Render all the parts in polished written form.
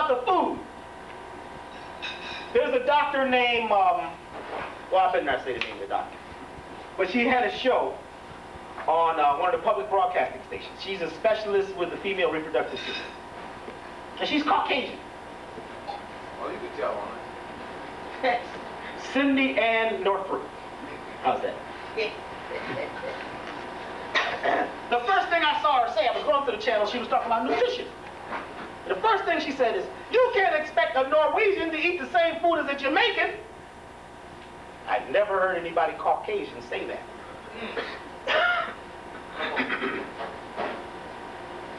about the food. There's a doctor named, well, I better not say the name of the doctor. But she had a show on one of the public broadcasting stations. She's a specialist with the female reproductive system. And she's Caucasian. Well, you can tell on it. Cindy Ann Northrup. How's that? The first thing I saw her say, I was going through the channel, she was talking about nutrition. The first thing she said is, you can't expect a Norwegian to eat the same food as a Jamaican. I've never heard anybody Caucasian say that.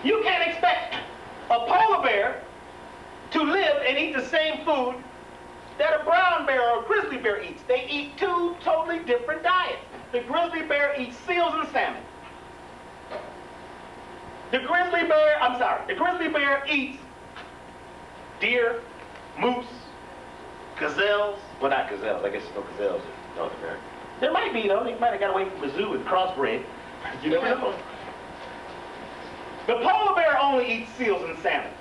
You can't expect a polar bear to live and eat the same food that a brown bear or a grizzly bear eats. They eat two totally different diets. The grizzly bear eats seals and salmon. The grizzly bear eats deer, moose, gazelles. Well, not gazelles. I guess there's no gazelles in North America. There might be, though. They might have got away from the zoo and crossbreed. You never know. The polar bear only eats seals and salmon.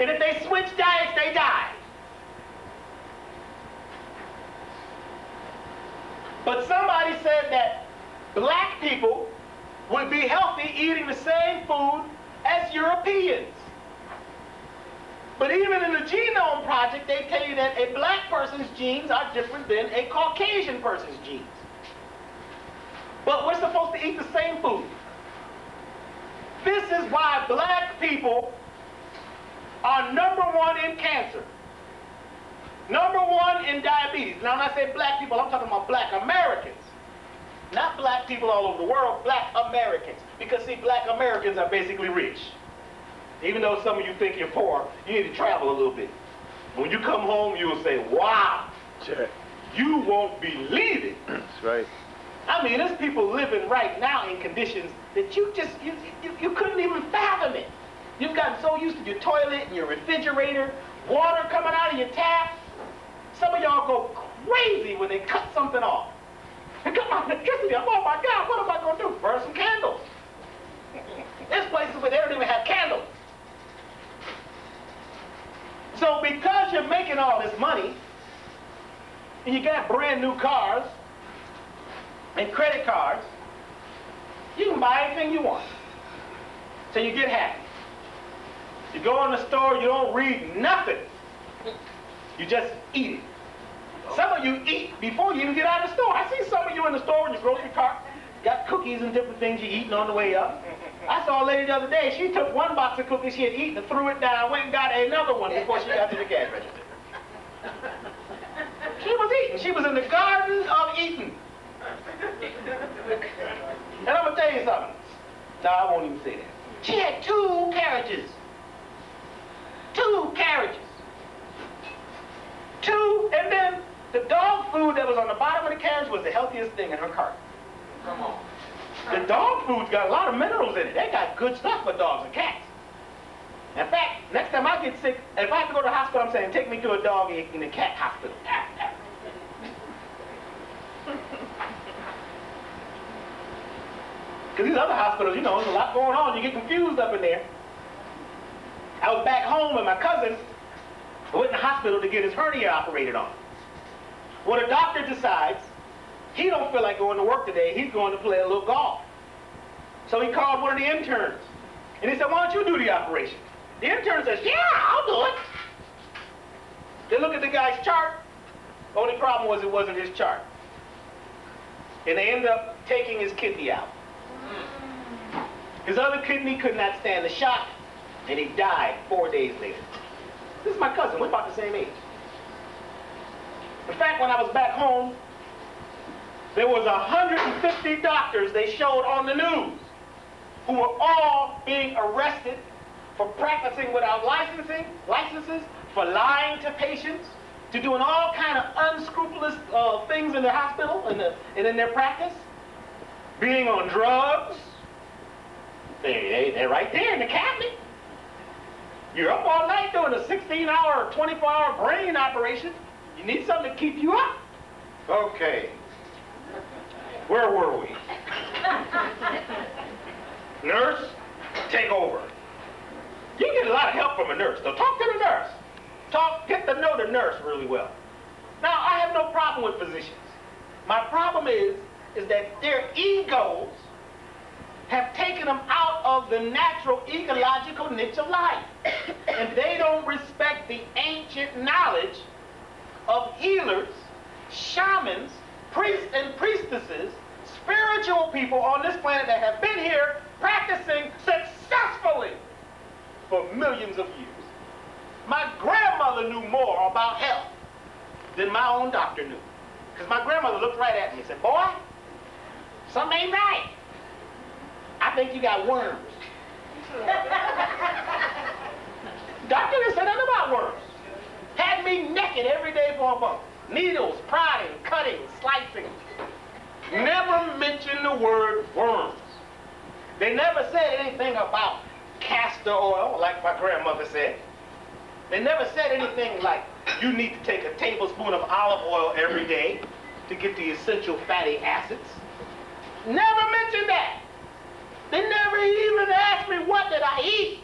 And if they switch diets, they die. But somebody said that black people would be healthy eating the same food as Europeans. But even in the Genome Project, they tell you that a black person's genes are different than a Caucasian person's genes. But we're supposed to eat the same food. This is why black people are #1 in cancer. #1 in diabetes. Now, when I say black people, I'm talking about black Americans. Not black people all over the world, black Americans. Because, see, black Americans are basically rich. Even though some of you think you're poor, you need to travel a little bit. When you come home, you will say, wow, Sure. you won't believe it. That's right. I mean, there's people living right now in conditions that you couldn't even fathom it. You've gotten so used to your toilet and your refrigerator, water coming out of your tap. Some of y'all go crazy when they cut something off. And cut my electricity off. Oh my God, what am I going to do? Burn some candles. There's places where they don't even have candles. So because you're making all this money, and you got brand new cars and credit cards, you can buy anything you want. So you get happy. You go in the store, you don't read nothing. You just eat it. Some of you eat before you even get out of the store. I see some of you in the store in your grocery cart, got cookies and different things you're eating on the way up. I saw a lady the other day, she took one box of cookies she had eaten and threw it down, went and got another one before she got to the gas register. She was eating. She was in the garden of eating. And I'm going to tell you something. No, I won't even say that. She had 2 carriages. 2 carriages. 2, and then the dog food that was on the bottom of the carriage was the healthiest thing in her cart. Come on. The dog food's got a lot of minerals in it. They got good stuff for dogs and cats. In fact, next time I get sick, if I have to go to the hospital, I'm saying, take me to a dog and a cat hospital. Because these other hospitals, you know, there's a lot going on. You get confused up in there. I was back home with my cousin who went in the hospital to get his hernia operated on. Well, the doctor decides he don't feel like going to work today. He's going to play a little golf. So he called one of the interns. And he said, why don't you do the operation? The intern says, yeah, I'll do it. They look at the guy's chart. Only problem was it wasn't his chart. And they ended up taking his kidney out. His other kidney could not stand the shock, and he died 4 days later. This is my cousin. We're about the same age. In fact, when I was back home, there was 150 doctors they showed on the news who were all being arrested for practicing without licenses, for lying to patients, to doing all kind of unscrupulous things in the hospital and in their practice, being on drugs. They're right there in the cabinet. You're up all night doing a 16-hour or 24-hour brain operation. You need something to keep you up. Okay. Where were we? Nurse, take over. You get a lot of help from a nurse. So talk to the nurse. Get to know the nurse really well. Now, I have no problem with physicians. My problem is that their egos have taken them out of the natural ecological niche of life. And they don't respect the ancient knowledge of healers, shamans, priests and priestesses, spiritual people on this planet that have been here practicing successfully for millions of years. My grandmother knew more about health than my own doctor knew. Because my grandmother looked right at me and said, boy, something ain't right. I think you got worms. Doctor didn't say nothing about worms. Had me naked every day for a month. Needles, prodding, cutting, slicing. Never mentioned the word worms. They never said anything about castor oil, like my grandmother said. They never said anything like, you need to take a tablespoon of olive oil every day to get the essential fatty acids. Never mentioned that. They never even asked me what did I eat.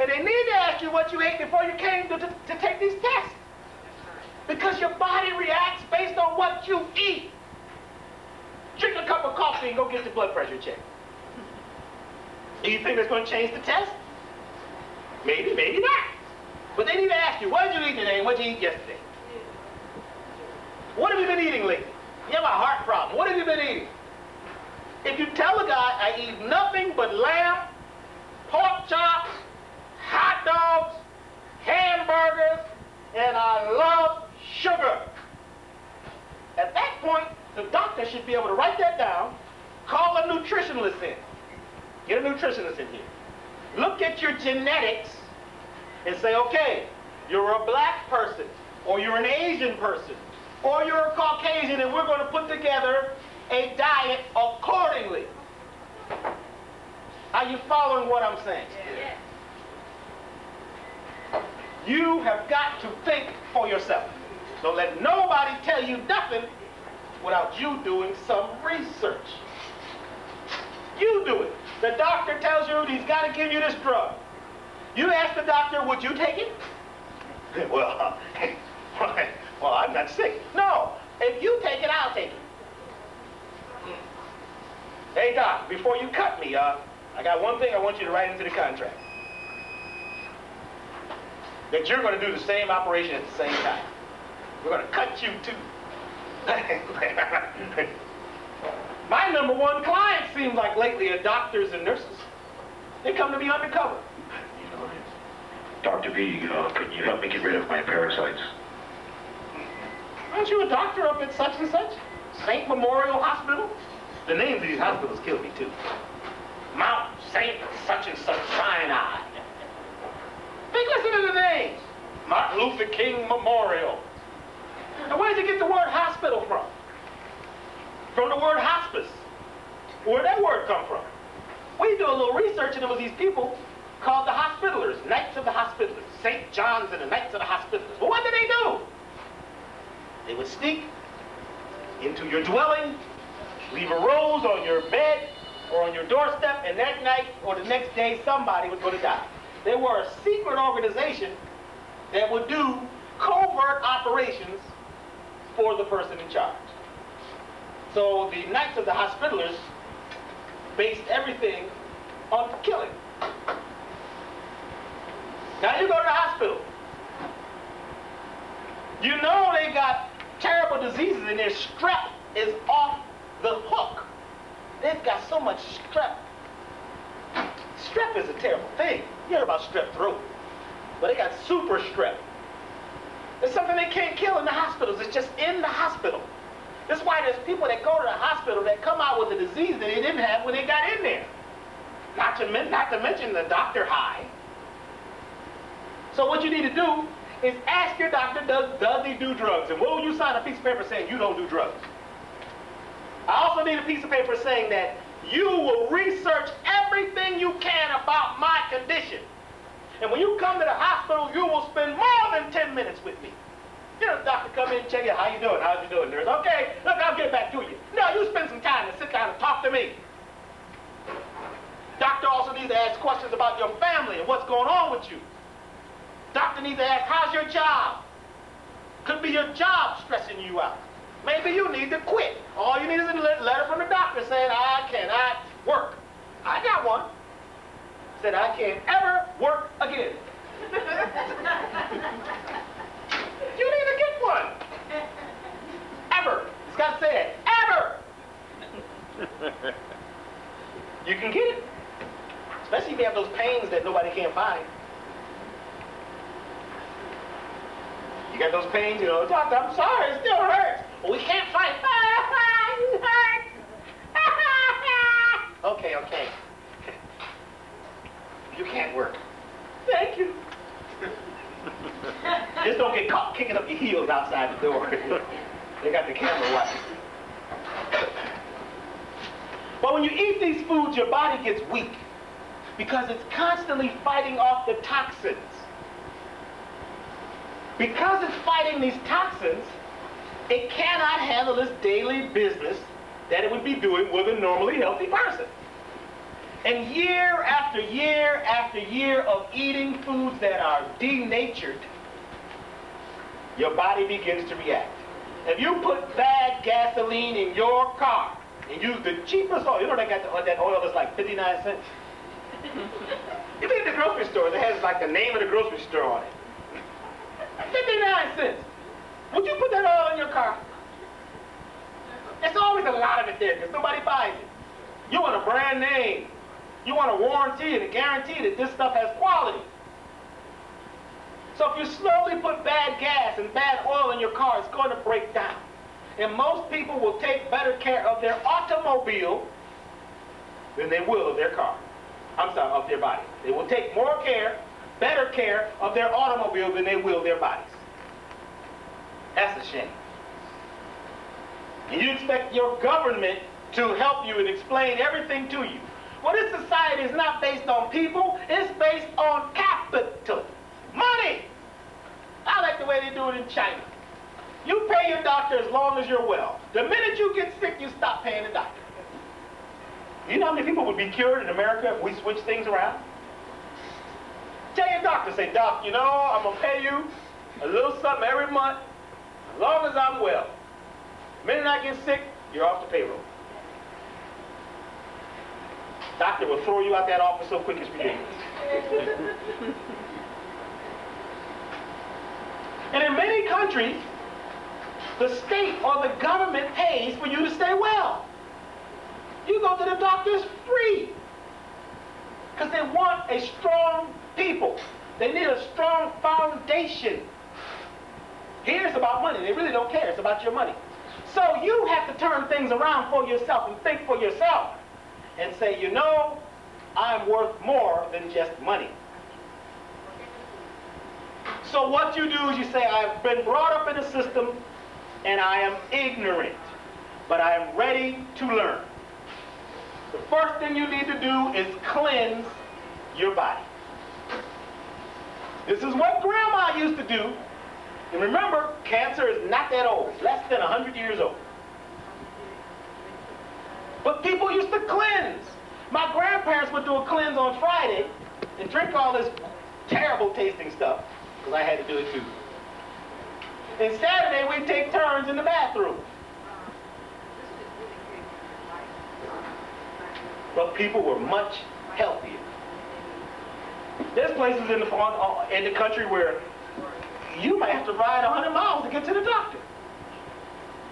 And they need to ask you what you ate before you came to take these tests. Because your body reacts based on what you eat. Drink a cup of coffee and go get your blood pressure checked. Do you think that's going to change the test? Maybe, maybe not. But they need to ask you, what did you eat today and what did you eat yesterday? What have you been eating lately? You have a heart problem. What have you been eating? If you tell a guy, I eat nothing but lamb, pork chops, hot dogs, hamburgers, and I love sugar. At that point, the doctor should be able to write that down, call a nutritionalist in. Get a nutritionist in here. Look at your genetics and say, okay, you're a black person, or you're an Asian person, or you're a Caucasian, and we're going to put together a diet accordingly. Are you following what I'm saying? Yes. You have got to think for yourself. Don't let nobody tell you nothing without you doing some research. You do it. The doctor tells you he's got to give you this drug. You ask the doctor, would you take it? Well, I'm not sick. No, if you take it, I'll take it. Hey, doc, before you cut me, I got one thing I want you to write into the contract. That you're going to do the same operation at the same time. We're going to cut you too. My number one client seems like lately are doctors and nurses. They come to me undercover. Dr. B, can you help me get rid of my parasites? Aren't you a doctor up at such and such? St. Memorial Hospital? The names of these hospitals kill me too. Mount St. such and such Sinai. Think, listen to the names. Martin Luther King Memorial. And where did you get the word hospital from? From the word hospice. Where'd that word come from? We do a little research, and there was these people called the Hospitallers, Knights of the Hospitallers, St. John's and the Knights of the Hospitallers. Well, what did they do? They would sneak into your dwelling, leave a rose on your bed or on your doorstep, and that night or the next day, somebody was going to die. They were a secret organization that would do covert operations for the person in charge. So the Knights of the Hospitallers based everything on killing. Now you go to the hospital. You know they got terrible diseases and their strep is off the hook. They've got so much strep. Strep is a terrible thing. You hear about strep throat. But they got super strep. It's something they can't kill in the hospitals. It's just in the hospital. That's why there's people that go to the hospital that come out with a disease that they didn't have when they got in there. Not to mention the doctor high. So what you need to do is ask your doctor, does he do drugs? And will you sign a piece of paper saying you don't do drugs? I also need a piece of paper saying that you will research everything you can about my condition. And when you come to the hospital, you will spend more than 10 minutes with me. You know, the doctor come in and check you, how you doing, how's you doing, nurse? Okay, look, I'll get back to you. No, you spend some time and sit down and talk to me. Doctor also needs to ask questions about your family and what's going on with you. Doctor needs to ask, how's your job? Could be your job stressing you out. Maybe you need to quit. All you need is a letter from the doctor saying, I cannot work. I got one. Said, I can't ever work again. You need to get one. Ever. It's got to say it. Ever. You can get it. Especially if you have those pains that nobody can find. You got those pains, you know, doctor, I'm sorry, it still hurts. Well, we can't fight. You hurt. Okay. You can't work. Thank you. Just don't get caught kicking up your heels outside the door. They got the camera watching. But when you eat these foods, your body gets weak because it's constantly fighting off the toxins. Because it's fighting these toxins, it cannot handle its daily business that it would be doing with a normally healthy person. And year after year after year of eating foods that are denatured, your body begins to react. If you put bad gasoline in your car and use the cheapest oil, you know they got that oil that's like 59 cents? You be at the grocery store, it has like the name of the grocery store on it. 59 cents. Would you put that oil in your car? There's always a lot of it there because nobody buys it. You want a brand name. You want a warranty and a guarantee that this stuff has quality. So if you slowly put bad gas and bad oil in your car, it's going to break down. And most people will take better care of their automobile than they will of their car. Of their body. They will take more care, better care of their automobile than they will their bodies. That's a shame. And you expect your government to help you and explain everything to you. Well, this society is not based on people, it's based on capital. Money! I like the way they do it in China. You pay your doctor as long as you're well. The minute you get sick, you stop paying the doctor. You know how many people would be cured in America if we switch things around? Tell your doctor, say, Doc, you know, I'm going to pay you a little something every month as long as I'm well. The minute I get sick, you're off the payroll. Doctor will throw you out that office so quick it's ridiculous. And in many countries, the state or the government pays for you to stay well. You go to the doctors free because they want a strong people. They need a strong foundation. Here it's about money. They really don't care. It's about your money. So you have to turn things around for yourself and think for yourself and say, you know, I'm worth more than just money. So what you do is you say, I've been brought up in a system and I am ignorant, but I am ready to learn. The first thing you need to do is cleanse your body. This is what Grandma used to do. And remember, cancer is not that old. It's less than 100 years old. But people used to cleanse. My grandparents would do a cleanse on Friday and drink all this terrible tasting stuff, because I had to do it too. And Saturday, we'd take turns in the bathroom. But people were much healthier. There's places in the country where you might have to ride 100 miles to get to the doctor.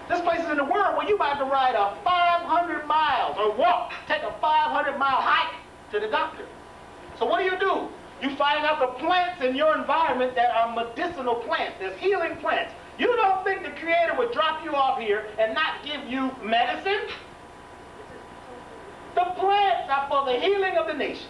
There's places in the world where you might have to ride 500 miles or walk, take a 500-mile hike to the doctor. So what do? You find out the plants in your environment that are medicinal plants. There's healing plants. You don't think the Creator would drop you off here and not give you medicine? The plants are for the healing of the nations.